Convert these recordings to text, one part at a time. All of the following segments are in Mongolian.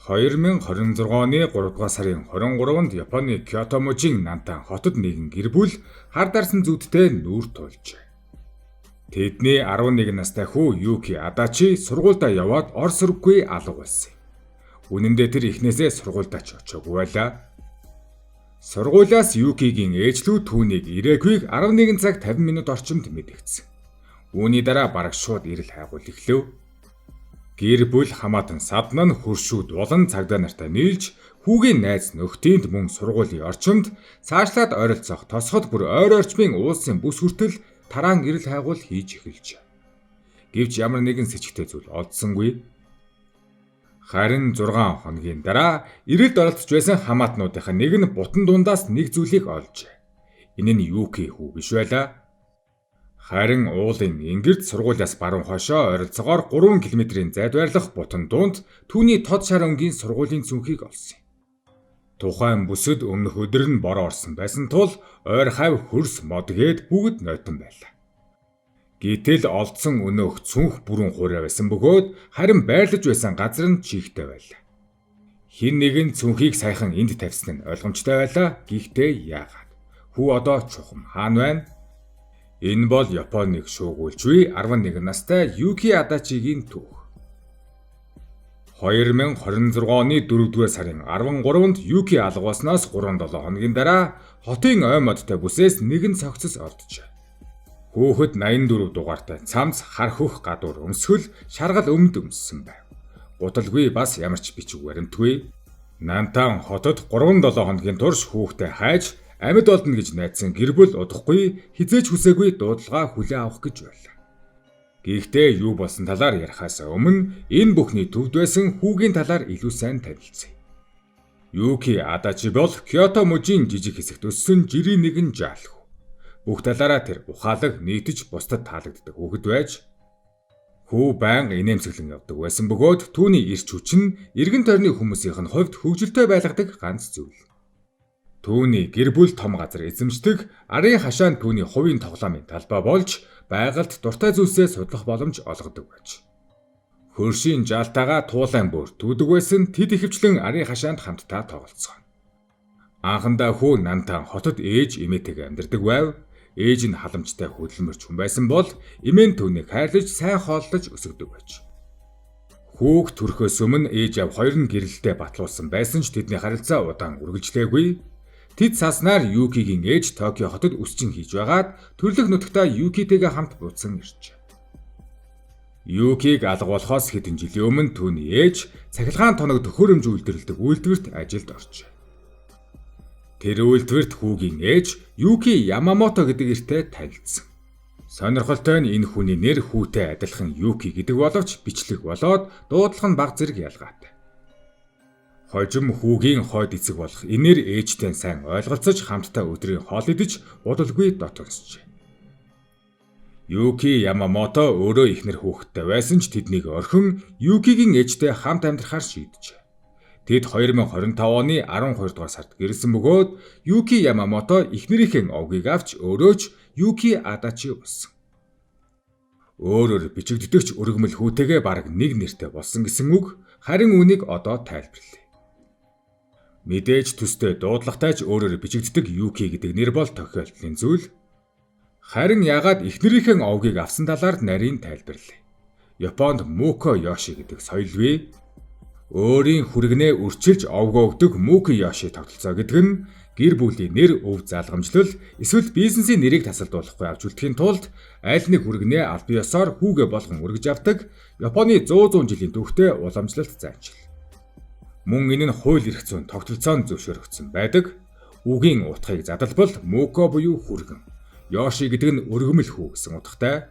2026 оны 3 дугаар сарын 23-нд Японы Кёто мужийн Нантан хотод нэгэн гэр бүл хар дарсан зүудтэй нүүр тулжээ. Тэдний 11 настай хүү Юки Адачи сургуультай яваад ор сүрэггүй алга болсон. Үнэн дээр тэр эхнээсээ сургуультай ч очоогүй байлаа. Сургуулиас Юкигийн ээжлүү түүнийг ирээгүй 11 цаг 50 минут орчимд мэдэгдсэн. Үүний дараа бараг шууд ирэл хайгуул эхлэв. Гэр бүл хамаатан садна нь хөршүүд болон цагдаа нартай нийлж хүүгийн найз нөхдийнд мөн сургуулийн орчимд цаашлаад ойролцоох тосгод бүр ойр орчмын уулсын бүс хүртэл тараан ирэл хайгуул хийж эхэлжээ. Гэвч ямар нэгэн сэжигтэй зүйл олдсонгүй. Харин 6 хоногийн дараа ирэлд оролцож байсан хамаатнуудынхаа нэг нь бутан дундаас нэг зүйлийг олжээ. Энэ нь Юки хүү биш байлаа. Харин уулын ингэрд сургуулиас баруун хойшоо ойролцоогоор 3 км-ийн зайд байрлах бутан дунд түүний тод шар өнгийн сургуулийн цүнхийг олсон юм. Тухайн бүсэд өмнөх өдөр нь бороо орсон байсан тул ойр хавь хөрс модгээд бүгд нойтон байлаа. Гэтэл олдсон өнөөх цүнх бүрэн хуурай байсан бөгөөд харин байрлаж байсан газар нь чихтэй байлаа. Хин нэгэн цүнхийг саяхан энд тавьсан нь ойлгомжтой байлаа. Гэхдээ яагаад? Хүү одоо чухам хаана байна? Энэ бол Японыг шуугуулж 11 настай Юки Адачигийн түүх. 2026 оны 4-р сарын 13-нд Юки алгууснаас 3-7 хоногийн дараа хотын ой модтой бүсээс нэгэн цогцос олджээ. Хүүхэд 84 дугаартай цамц хар хөх гадуур өмсгөл шаргал өмд өмссөн байв. Гуталгүй бас ямар ч бичиг баримтгүй. Нантан хотод 3-7 хоногийн турш хүүхдээ хайж амьд олдно гэж найдсан гэр бүл удахгүй хизээж хүсээгүй дуудлага хүлээн авах гэж байлаа. Гэхдээ юу болсон талаар ярихаас өмнө энэ бүхний төвд байсан хүүгийн талаар илүү сайн танилцъя. Юки Адачи бол Кёто мужийн жижиг хэсэгт өссөн жирийн нэгэн жаал хүү. Бүх талаараа тэр ухаалаг нийтж бусдад таалагддаг хүүхэд байж хүү байнга инээмсэглэн явдаг байсан бөгөөд түүний ирч хүч нь эргэн тойрны хүмүүсийнх нь хувьд хөгжилтэй байлгадаг ганц зүйл. Түүний гэр бүл том газар эзэмшдэг, арын хашаанд түүний хувийн тоглоомын талбай болж байгальд дуртай зүйлсээ судлах боломж олгодог байж. Хөршийн жаалтайгаа туулайн бүр түүдэг байсан тэд ихэвчлэн арын хашаанд хамтдаа тоглоцгоо. Анхандаа хүү Нантан хотод ээж эмээтэйгээ амьдардаг байв. Ээж нь халамжтай хөдөлмөрч хүн байсан бол эмээ нь түүнийг хайрлаж сайн хооллож өсгөдөг байж. Хүүг төрхөөс өмнө ээж аав хоёр нь гэрэлтэй батлуулсан байсан ч тэдний харилцаа удаан үргэлжлээгүй. Тэд саснаар Юкигийн ээж Токио хотод өсчин хийж байгаад төрлөх нутагтаа Юкитэйгээ хамт буцсан иржээ. Юкиг алгуулахаас хэдэн жилийн өмнө түүний ээж цахилгаан тоног төхөөрөмж үйлдвэрлэдэг үйлдвэрт ажилд оржээ. Тэр үйлдвэрт хүүгийн ээж Юки Ямамото гэдэг нэртэй танилцсан. Сонирхолтой нь энэ хүний нэр хүүтэй адилхан Юки гэдэг боловч бичлэг болоод дуудлага нь бага зэрэг ялгаатай. Хожим хүүгийн хойд эцэг болох энэр ээжтэй сайн ойлголцож хамтдаа өдрийн хоол идэж удалгүй дотонсжээ. Юки Ямамото өөрөө ихнэр хүүхэдтэй байсан ч тэднийг орхин Юкигийн ээжтэй хамт амьдрахаар шийджээ. Тэд 2025 оны 12 дугаар сард гэрэлсэн бөгөөд Юки Ямамото ихнэрийнхээ овгийг авч өөрөө ч Юки Адачи болсон. Өөрөөр бичигддэгч өргөмөл хүүтэйгээ бараг нэг нэртэй болсон гэсэн үг, харин үүнийг одоо тайлбарлая. Мэдээж төстэй дуудлагатай ч өөрөөр бичигддэг Юки гэдэг нэр бол тохиолдлын зүйл. Харин яагаад эхнэрийнхээ овгийг авсан талаар нарийн тайлбарлая. Японд Муко Йоши гэдэг соёл бий. Өөрийн хүргэнээ үрчилж овгоо өгдөг Муко Йоши тогтолцоо гэдэг нь гэр бүлийн нэр өв залгамжлал эсвэл бизнесийн нэрийг тасалдуулахгүй авч үлдэхийн тулд аль нэг хүргэнээ аль биесээр хүүгээ болгон өргөж авдаг Японы 100 жилийн түүхтэй уламжлалт зайчил. Мөн энэ нь хууль эрх зүйн тогтолцоонд зөвшөөрөгдсөн байдаг. Үгийн утгыг задалбал Муко буюу хүргэн. Йоши гэдэг нь өргөмөл хүү гэсэн утгатай.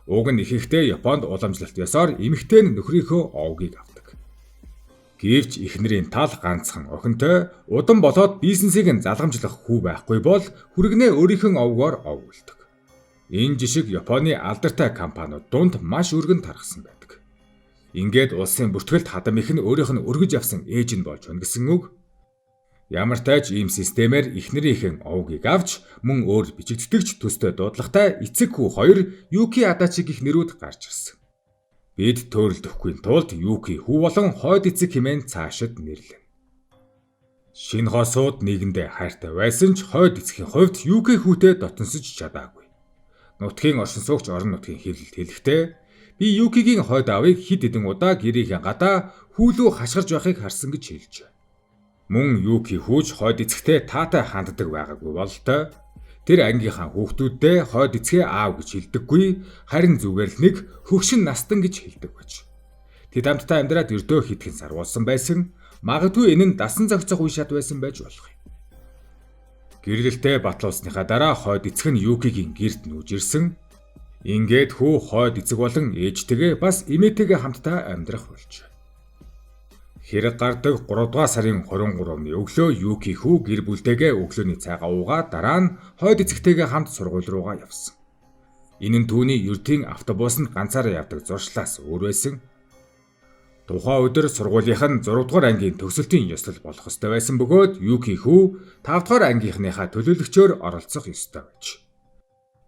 Уг нь ихэнхдээ Японд уламжлалт ёсоор эмэгтэй нь нөхрийнхөө овгийг авдаг. Гэвч эхнэрийн тал ганцхан охинтой удан болоод бизнесийг нь залгамжлах хүү байхгүй бол хүргэнээ өөрийнхөө овгоор овгуулдаг. Энэ жишг Японы алдартай компаниуд дунд маш өргөн тархсан байдаг. Ингээд улсын бүртгэлд хадам их нь өөрийнх нь өргөж авсан ээж нь болж байна гэсэн үг. Ямар тааж ийм системээр эхнэрийнхээ овгийг авч мөн өөр бичигддэгч төстэй дуудлагатай эцэг хүү хоёр Юки Адачи гэх нэрүүд гарч ирсэн. Бид төөрөлдөхгүй тулд Юки хүү болон хойд эцэг хэмээн цаашид нэрлэнэ. Шинэ хосууд нэгэндээ хайртай байсан ч хойд эцгийн хувьд Юки хүүтэй дотносож чадаагүй. Нутгийн оршин суугч орон нутгийн хэвлэлд хэлэхдээ би Юкигийн хойд аавыг хэд хэдэн удаа гэрийнхээ гадаа хүүлүү хашгирж байхыг харсан гэж хэлжээ. Мөн Юки хүүж хойд эцэгтэй таатай ханддаг байгаагүй бололтой. Тэр ангийнхаа хүүхдүүддээ хойд эцгээ аав гэж хэлдэггүй, харин зүгээр л нэг хөгшин настан гэж хэлдэг байж. Тэд хамтдаа амьдраад өрдөө хитгэн сарвуулсан байсан. Магадгүй энэ нь дасан зохицох үе шат байсан байж болох юм. Гэрлэлтэй батлуулсныхаа дараа хойд эцэг нь Юкигийн гэрд нүүж ирсэн. Ингээд хүү хойд эцэг болон ээжтэйгээ бас эмээтэйгээ хамтдаа амьдрах болжээ. Хэрэг гардаг 3 дугаар сарын 23-ны өглөө Юки хүү гэр бүлтэйгээ өглөөний цайгаа уугаад дараа нь хойд эцэгтэйгээ хамт сургууль руугаа явсан. Энэ нь түүний ердийн автобусанд ганцаараа явдаг зуршлаас өөр байсан. Тухайн өдөр сургуулийнх нь 6 дугаар ангийн төгсөлтийн ёслол болох ёстой байсан бөгөөд Юки хүү 5 дугаар ангийнхныхаа төлөөлөгчөөр оролцох ёстой байж.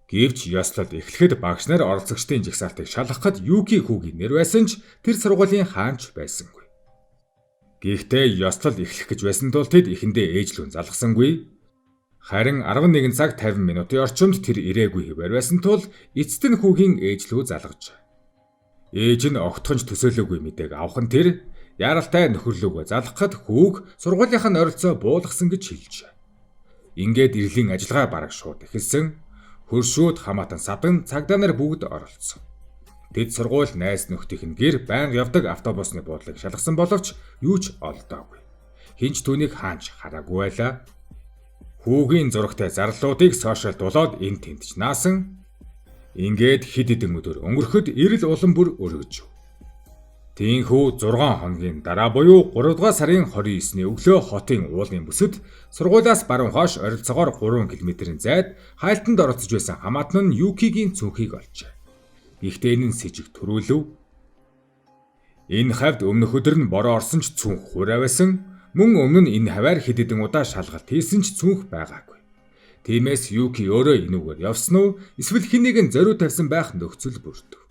Гэвч ёслол эхлэхэд багш нар оролцогчдын жагсаалтыг шалгахад Юки хүүгийн нэр байсан ч тэр сургуулийн хаанч байсангүй. Гэхдээ ёслол эхлэх гэж байсан тул тэд эхэндээ ээжлүүн залгасангүй. Харин 11 цаг 50 минутын орчимд тэр ирээгүй хэвээр байсан тул эцэст нь хүүгийн ээжлүү залгажээ. Ээж нь огтхонч төсөөлөөгүй мэдээг авах нь тэр яралтай нөхөрлөгөө залгахад хүүг сургуулийнх нь ойролцоо буулгасан гэж хэлжээ. Ингээд ирлийн ажиллагаа бараг шууд эхэлсэн. Хөршүүд хамаатан садан цагдаа нар бүгд оролцсон. Тэд сургууль найз нөхдийнх нь гэр байнга явдаг автобусны буудлыг шалгасан боловч юу ч олдоогүй. Хинч түүнийг хаанч хараагүй байлаа. Хүүгийн зурагтай зарлуудыг сошиалд дулаад эн тентч наасан. Ингээд хэд хэдэн өдөр өнгөрөхөд эрэл улам бүр өргөж. Тийхүү 6 хоногийн дараа буюу 3 дугаар сарын 29-ний өглөө хотын уулын бүсэд сургуулиас баруун хойш ойролцоогоор 3 км-ийн зайд хайлтанд оролцож байсан хамаатан нь Юкигийн цүнхийг олжээ. Гэхдээ энэ нь с ิจ төрүүлв. Энэ хавьд өмнөх өдөр нь бороо орсон ч цүнх хураа байсан. Мөн өмнө нь энэ хаваар хэд хэдэн удаа шалгалт хийсэн ч цүнх байгаагүй. Тиймээс Юки өөрөө энүүгээр явсан уу эсвэл хэн нэгэн зориуд тавьсан байх нөхцөл бүрдэв.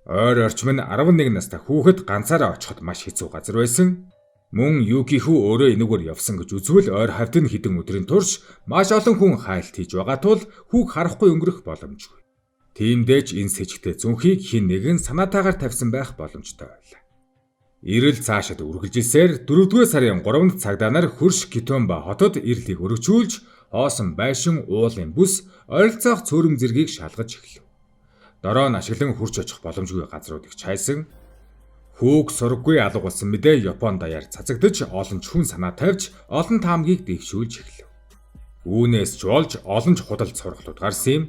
Ойр орчим нь 11 настай хүүхэд ганцаараа очиход маш хэцүү газар байсан. Мөн Юки хүү өөрөө энүүгээр явсан гэж үзвэл ойр хавьд нь хэдэн өдрийн турш маш олон хүн хайлт хийж байгаа тул хүүг харахгүй өнгөрөх боломжгүй. Тиймдээ ч энэ с ิจ зүнхийг хэн нэгэн санаатаагаар тавьсан байх боломжтой байлаа. Ирэл цаашид үргэлжилсээр 4-р сарын 3-нд цагдаа нар хөрш Китомба хотод ирлийг өргөжүүлж хоосон байшин уулын бүс ойролцоох цөөрөм зэргийг шалгаж эхлэв. Дороо нь ашиглан хурж очих боломжгүй газруудыг чайсан. Хүүг сургаггүй алга болсон мэдээ Япон даяар цацагдж олон ч хүн санаа тавьж олон таамгийг дэвшүүлж эхлэв. Үүнээс ч болж олон ч худалд сургалууд гарсан юм.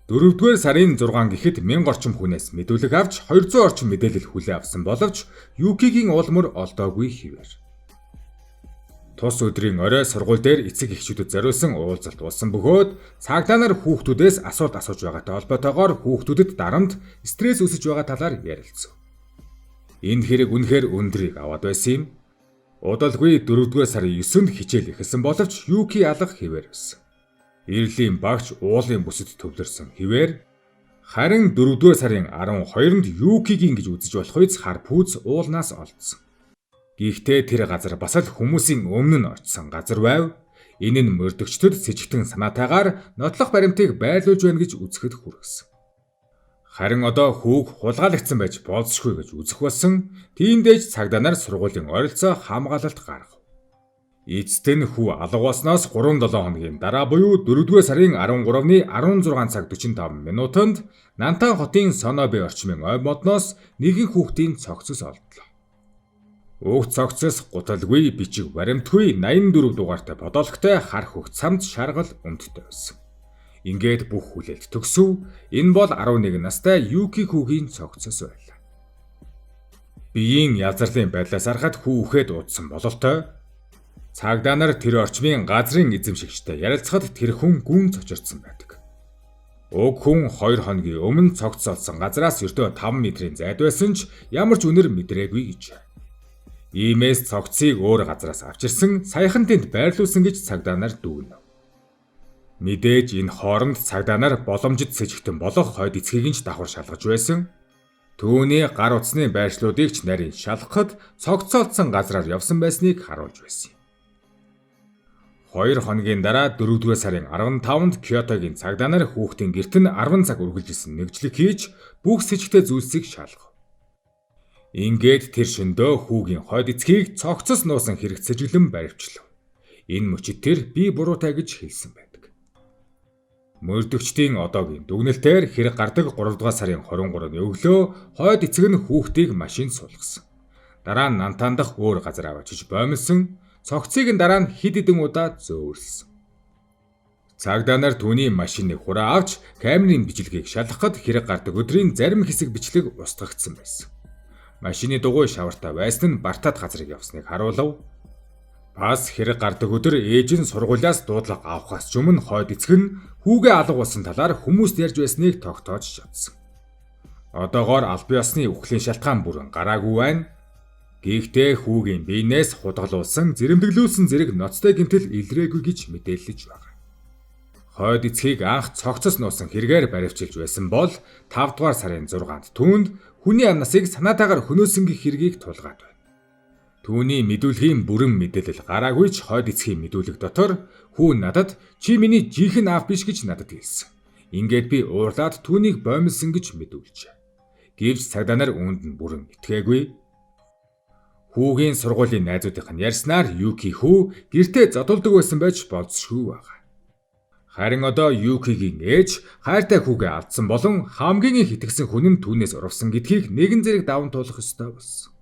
4-р сарын 6 гэхэд 1000 орчим хүнээс мэдүүлэг авч 200 орчим мэдээлэл хүлээн авсан боловч Юкигийн улмөр олдоогүй хിവэр. Тус өдрийн орой сургууль дээр эцэг эхчүүдэд зориулсан уулзалт болсон бөгөөд цагдаа нар хүүхдүүдээс асуулт асууж байгаатай холбоотойгоор хүүхдүүдэд дарамт стресс үүсэж байгаа талаар ярилцв. Энэ хэрэг үнэхээр өндрийг аваад байсан юм. Удалгүй 4-р сарын 9-нд хичээл эхэлсэн боловч Юки алга хിവэр байсан. Ирлийн багч уулын бүсэд төвлөрсөн хിവэр харин 4-р сарын 12-нд Юкигийн гэж үзэж болох үз хар пүүз уулнаас олдсон. Гэхдээ тэр газар бас л хүмүүсийн өмнө нь очсон газар байв. Энэ нь мордөгчдөд с ิจ санаатаагаар нотлох баримтыг байрлуулж байна гэж үзэхэд хүргэсэн. Харин одоо хүүг хулгайлагдсан байж болзошгүй гэж үзэх болсон. Тиймдээ ч цагдаа нар сургуулийн ойролцоо хамгаалалт гаргав. Эцэст нь хүү алга болсноос 3-7 хоногийн дараа буюу 4-р сарын 13-ны 16 цаг 45 минутанд Нантан хотын Сонобе орчмын ой модноос нэгэн хүүхдийн цогцос олдлоо. Уг цогцос гуталгүй, бичиг баримтгүй 84 дугаартай подологтой хар хөх цамд шаргал өмдтэй байсан. Ингээд бүх хүлээлт төгсөв. Энэ бол 11 настай Юки хүүгийн цогцос байлаа. Биеийн язарлын байдлаас харахад хүү үхээд удсан бололтой. Цагдаа нар тэр орчмын газрын эзэмшигчтэй ярилцахад тэр хүн гүн цочирдсан байдаг. Уг хүн 2 хоногийн өмнө цогцолсон газраас ердөө 5 метрийн зайд байсан ч ямар ч үнэр мэдрээгүй гэж. Иймээс цогцыг өөр газраас авчирсан саяхан тэнд байрлуулсан гэж цагдаа нар дүгнэв. Мэдээж энэ хооронд цагдаа нар боломжит с ิจ болох хойд эцгийг нь ч давхар шалгаж байсан. Түүний гар утасны байршлуудыг ч нарийн шалгахад цогцолдсон газраар явсан байсныг харуулж байсан юм. 2 хоногийн дараа 4-р сарын 15-нд Киотогийн цагдаа нар хүүхдийн гэрт нь 10 цаг үргэлжилсэн нэгжлэг хийж бүх сэжигтэй зүйлсийг шалгав. Ингээд тэр шөндөө хүүгийн хойд эцгийг цогцос нуусан хэрэгцэжлэн баривчлав. Энэ мөчид тэр би буруутай гэж хэлсэн байдаг. Мөрдөгчдийн одоогийн дүгнэлтээр хэрэг гардаг 3-р сарын 23-ны өглөө хойд эцэг нь хүүхдийг машинд суулгасан. Дараа нь Нантан дахь өөр газар аваачиж боомлсон, цогцыг нь дараа нь хэд хэдэн удаа зөөвөрлсөн. Цагдаа нар түүний машиныг хураа авч камерын бичлэгийг шалгахад хэрэг гардаг өдрийн зарим хэсэг бичлэг устгагдсан байсан. Машины дугуй шавартай байсан нь Бартад газрыг явсныг харуулв. Бас хэрэг гардаг өдөр ээж нь сургуулиас дуудлага авахаас ч өмнө хойд эцэг нь хүүгээ алга болсон талаар хүмүүст ярьж байсныг тогтоож чадсан. Одоогоор албан ёсны үхлийн шалтгаан бүрэн гараагүй байна. Гэхдээ хүүгийн биенээс худгалуулсан, зэрэмдэглүүлсэн зэрэг ноцтой гэмтэл илрээгүй гэж мэдээлж байна. Хойд эцгийг анх цогцос нуусан хэрэгээр баривчилж байсан бол 5-р сарын 6-нд түүнд хүний амнасыг санаатаагаар хөнөөсөнгийн хэргийг тулгаад байна. Түүний мэдүүлгийн бүрэн мэдээлэл гараагүй ч хойд эцгийн мэдүүлэг дотор хүү надад чи миний жинхэнэ аав биш гэж надад хэлсэн. Ингээд би уурлаад түүнийг боомлсон гэж мэдүүлжээ. Гэвч цагдаа нар үүнд нь бүрэн итгээгүй. Хүүгийн сургуулийн найзуудынх нь ярьснаар Юки хүү гэртээ зодулдаг байсан байж болзошгүй байна. Харин одоо Юкигийн ээж хайртай хүүгээ алдсан болон хамгийн их итгэсэн хүн нь түүнээс урвсан гэдгийг нэгэн зэрэг даван туулах ёстой болсон.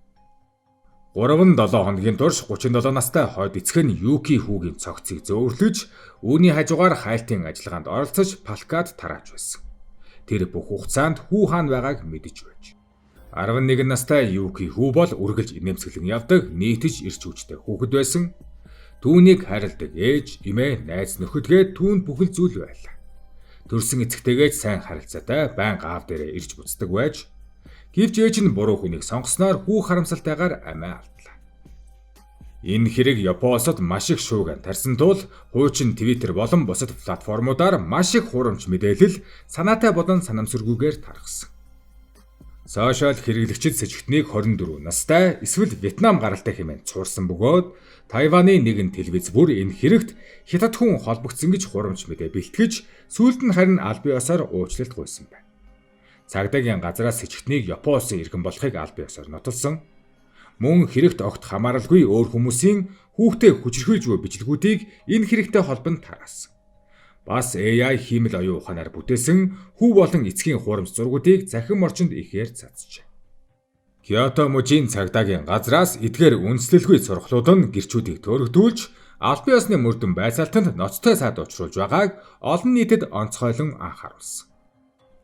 3-7 хоногийн турш 37 настай хойд эцэг нь Юки хүүгийн цогцыг зөөвөрлөж, үүний хажуугаар хайлтын ажиллагаанд оролцож Палкад тарааж байсан. Тэр бүх хугацаанд хүү хаана байгааг мэдэж байж. 11 настай Юки хүү бол үргэлж инээмсэглэн явдаг, нийтж ирч хүчтэй хүүхэд байсан. Түүнийг хайрладаг ээж, эмээ, найз нөхөдгээд түүнд бүхэл зүйл байлаа. Төрсөн эцэгтэйгээ сайн харилцаатай, байнга аав дээрээ ирж буцдаг байж. Гэвч ээж нь буруу хүнийг сонгосноор хүү харамсалтайгаар амиа алдлаа. Энэ хэрэг Япоосод маш их шуугиан тарьсан тул хуучин Twitter болон бусад платформудаар маш их хурамч мэдээлэл санаатай болон санамсаргүйгээр тархсан. Сошиал хэрэглэгчид сэжигтнийг 24 настай эсвэл Вьетнам гаралтай хэмээн цуурсан бөгөөд Тайваны нэгэн телевиз бүр энэ хэрэгт хятад хүн холбогдсон гэж хурамч мэдээ бэлтгэж сүүлд нь харин албан ёсоор уучлалт гуйсан байна. Цагдаагийн газраас сэжигтнийг Японосын иргэн болохыг албан ёсоор нотолсон. Мөн хэрэгт огт хамааралгүй өөр хүмүүсийн хүүхдээ хүчрхийлж буй бичлэгүүдийг энэ хэрэгтэй холбонд тараасан. Бас AI хиймэл оюун ухаанаар бүтээсэн хүү болон эцгийн хурамч зургуудыг захин орчинд ихээр цацжээ. Киото мужийн цагдаагийн газраас эдгээр үндэслэлгүй сургалууд нь гэрчүүдийг төөрөгдүүлж, албан ёсны мөрдөн байцаалтанд ноцтой сайд учруулж байгааг олон нийтэд онцгойлон анхааруулсан.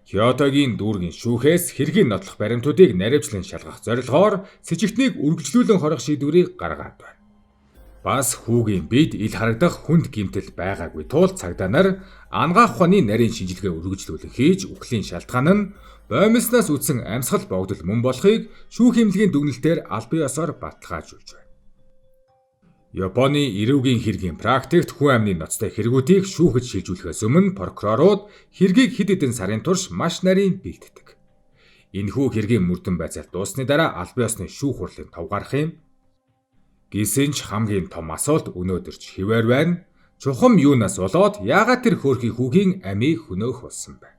Киотогийн дүүргийн шүүхээс хэргийн нотлох баримтуудыг наривчлан шалгах зорилгоор сэжигтнийг үргэлжлүүлэн хорих шийдвэрийг гаргаад байна. Бас хүүгийн бид ил харагдах хүнд гэмтэл байгаагүй тул цагдаа нар ангаах ухааны нарийн шинжилгээ үргэлжлүүлэн хийж үхлийн шалтгаан нь боомлоснаас үүдсэн амьсгал богдол мөн болохыг шүүх эмнэлгийн дүгнэлтээр албан ёсоор баталгаажуулж байна. Японы эрүүгийн хэргийн практикт хүн амны ноцтой хэрэгүүдийг шүүхэд шилжүүлэхээс өмнө прокурорууд хэргийг хэд хэдэн сарын турш маш нарийн бэлддэг. Энэхүү хэргийн мөрдөн байцаалт дуусны дараа албан ёсны шүүх хурлын тов гарах юм. Гэсэн ч хамгийн том асуулт өнөөдөр ч хэвээр байна. Чухам юунаас болоод яагаад тэр хөөрхий хүүгийн амийг хөнөөх болсон бэ?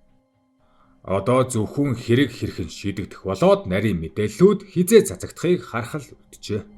Одоо зөвхөн хэрэг хэрхэн шийдэгдэх болоод нарийн мэдээллүүд хизээ цацагдахыг харах л үлджээ.